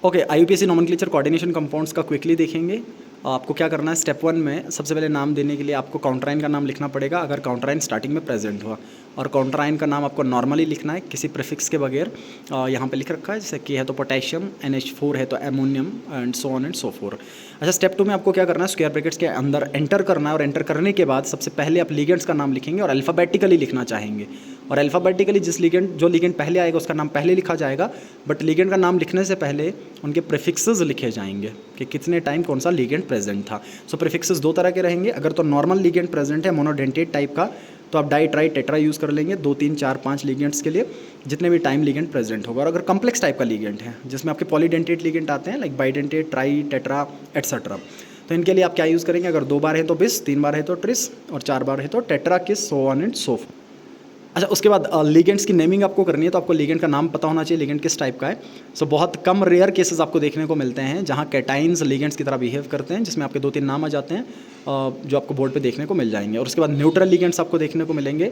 Okay, IUPAC nomenclature coordination compounds का quickly देखेंगे। आपको क्या करना है, स्टेप 1 में सबसे पहले नाम देने के लिए आपको काउंटराइन का नाम लिखना पड़ेगा अगर काउंटराइन स्टार्टिंग में प्रेजेंट हुआ, और काउंटराइन का नाम आपको नॉर्मली लिखना है किसी प्रीफिक्स के बगैर। यहाँ पे लिख रखा है, जैसे कि है तो पोटेशियम, NH4 है तो ammonium, and so on and so four. अच्छा, स्टेप 2 में आपको क्या करना है, स्क्वायर ब्रैकेट्स के अंदर एंटर करना है, और एंटर करने के बाद सबसे पहले आप लिगेंड्स का नाम लिखेंगे और अल्फ़ाबेटिकली लिखना चाहेंगे। और अल्फ़ाबेटिकली जो लिगेंड पहले आएगा उसका नाम पहले लिखा जाएगा, बट लिगेंड का नाम लिखने से पहले उनके प्रीफिक्सेस लिखे जाएंगे कि कितने टाइम कौन सा लिगेंड प्रेजेंट था। सो प्रीफिक्सेस 2 तरह के रहेंगे। अगर तो नॉर्मल लिगेंड प्रेजेंट है मोनोडेंटेट टाइप का, तो आप डाई ट्राई टेट्रा यूज़ कर लेंगे 2 3 4 5 लिगेंड्स के लिए, जितने भी टाइम लिगेंड प्रेजेंट होगा। और अगर कम्प्लेक्स टाइप का लिगेंड है जिसमें आपके पॉलीडेंटेट लिगेंड आते हैं, like bidentate, try, tetra etcetera, तो इनके लिए आप क्या यूज़ करेंगे, अगर 2 बार है तो बिस, 3 बार है तो ट्रिस, और 4 बार है तो टेट्रा किस, so on and so fourth. अच्छा, उसके बाद लिगेंड्स की नेमिंग आपको करनी है, तो आपको लिगेंड का नाम पता होना चाहिए, लिगेंड किस टाइप का है। सो बहुत कम रेयर केसेस आपको देखने को मिलते हैं जहाँ कैटाइन्स लिगेंड्स की तरह बिहेव करते हैं, जिसमें आपके 2 3 नाम आ जाते हैं जो आपको बोर्ड पे देखने को मिल जाएंगे। और उसके बाद न्यूट्रल लिगेंड्स आपको देखने को मिलेंगे,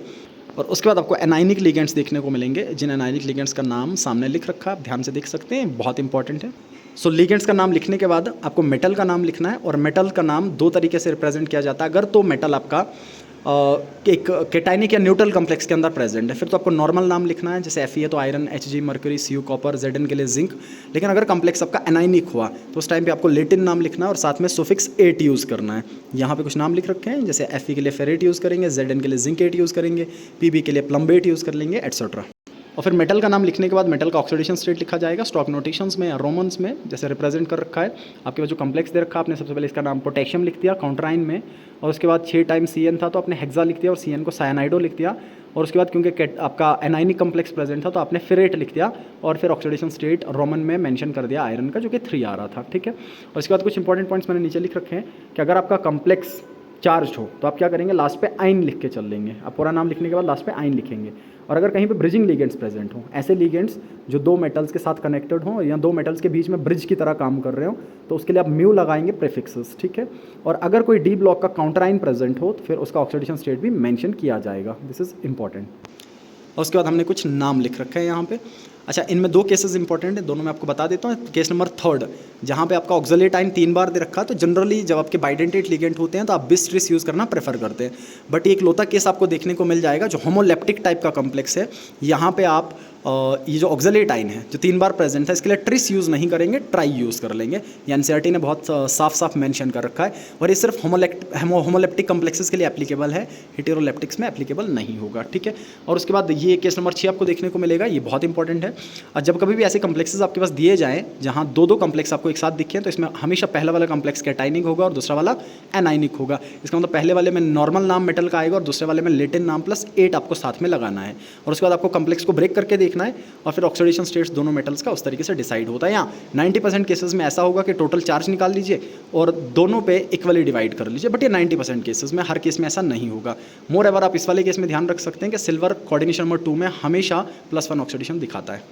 और उसके बाद आपको एनाइनिक लिगेंड्स देखने को मिलेंगे, जिन एनाइनिक लिगेंड्स का नाम सामने लिख रखा है, आप ध्यान से देख सकते हैं, बहुत इंपॉर्टेंट है। सो लिगेंड्स का नाम लिखने के बाद आपको मेटल का नाम लिखना है, और मेटल का नाम 2 तरीके से रिप्रेजेंट किया जाता है। अगर तो मेटल आपका एक कैटाइनिक या न्यूट्रल कॉम्प्लेक्स के अंदर प्रेजेंट है, फिर तो आपको नॉर्मल नाम लिखना है, जैसे Fe है तो iron, Hg mercury, Cu copper, Zn के लिए जिंक। लेकिन अगर कॉम्प्लेक्स आपका एनाइनिक हुआ तो उस टाइम पे आपको लेटिन नाम लिखना है, और साथ में सुफिक्स 8 यूज़ करना है। यहाँ पे कुछ नाम लिख रखे हैं, जैसे Fe के लिए फेरेट यूज़ करेंगे, Zn के लिए जिंक 8 यूज़ करेंगे, Pb के लिए प्लम्बेट यूज़ कर लेंगे, एटसेट्रा। और फिर मेटल का नाम लिखने के बाद मेटल का ऑक्सीडेशन स्टेट लिखा जाएगा स्टॉक नोटेशंस में या रोमन्स में, जैसे रिप्रेजेंट कर रखा है आपके पास जो कॉम्प्लेक्स दे रखा है, आपने सबसे पहले इसका नाम पोटेशियम लिख दिया काउंटराइन में, और उसके बाद 6 टाइम Cn था तो आपने हेक्सा लिख दिया और Cn को साइनाइडो लिख दिया, और उसके बाद क्योंकि आपका एनाइनिक कॉम्प्लेक्स प्रेजेंट था तो आपने फेरेट लिख दिया, और फिर ऑक्सीडेशन स्टेट रोमन में मेंशन कर दिया आयरन का, जो कि 3 आ रहा था। ठीक है, और उसके बाद कुछ इंपॉर्टेंट पॉइंट्स मैंने नीचे लिख रखे हैं कि अगर आपका कॉम्प्लेक्स चार्ज हो तो आप क्या करेंगे, लास्ट पे आइन लिख के चल लेंगे। आप पूरा नाम लिखने के बाद लास्ट पे आइन लिखेंगे। और अगर कहीं पे ब्रिजिंग लिगेंड्स प्रेजेंट हो, ऐसे लिगेंड्स जो 2 मेटल्स के साथ कनेक्टेड हों या 2 मेटल्स के बीच में ब्रिज की तरह काम कर रहे हो, तो उसके लिए आप म्यू लगाएंगे प्रीफिक्सेस। ठीक है, और अगर कोई डी ब्लॉक का काउंटराइन प्रेजेंट हो तो फिर उसका ऑक्सीडेशन स्टेट भी मेंशन किया जाएगा। This is important. और उसके बाद हमने कुछ नाम लिख रखे हैं यहाँ पे। अच्छा, इनमें 2 केसेस इंपॉर्टेंट हैं, दोनों मैं आपको बता देता हूँ। केस नंबर 3 जहाँ पे आपका ऑक्सिलेट आइन 3 बार दे रखा है, तो जनरली जब आपके बाइडेंटेट लिगेंड होते हैं तो आप बिस ट्रिस यूज़ करना प्रेफर करते हैं। बट ये एक लोता केस आपको देखने को मिल जाएगा जो होमोलेप्टिक टाइप का कॉम्प्लेक्स है। यहाँ पे आप ये जो ऑक्सिलेट आइन है जो 3 बार प्रेजेंट है, इसके लिए ट्रिस यूज़ नहीं करेंगे, ट्राई यूज़ कर लेंगे। ये एनसीईआरटी ने बहुत साफ साफ मेंशन कर रखा है, और ये सिर्फ होमोलेप्टिक कॉम्प्लेक्सेस के लिए एप्लीकेबल है, हेटेरोलेप्टिक्स में एप्लीकेबल नहीं होगा। ठीक है, और उसके बाद ये केस नंबर 6 आपको देखने को मिलेगा, ये बहुत इंपॉर्टेंट है। और जब कभी भी ऐसे कॉम्प्लेक्सेस आपके पास दिए जाएँ जहाँ 2 कॉम्प्लेक्स आपको एक साथ दिखें, तो इसमें हमेशा पहला वाला कॉम्प्लेक्स कैटाइनिक होगा और दूसरा वाला एनाइनिक होगा। इसका मतलब पहले वाले में नॉर्मल नाम मेटल का आएगा और दूसरे वाले में लेटिन नाम प्लस 8 आपको साथ में लगाना है। और उसके बाद आपको कॉम्प्लेक्स को ब्रेक करके देखना है, और फिर ऑक्सीडेशन स्टेट्स दोनों मेटल्स का उस तरीके से डिसाइड होता है। यहाँ 90% केसेस में ऐसा होगा कि टोटल चार्ज निकाल लीजिए और दोनों पे इक्वली डिवाइड कर लीजिए, बट ये 90% केसेस में, हर केस में ऐसा नहीं होगा। मोर एवर आप इस वाले केस में ध्यान रख सकते हैं कि सिल्वर कोऑर्डिनेशन नंबर 2 में हमेशा +1 ऑक्सीडेशन दिखाता है।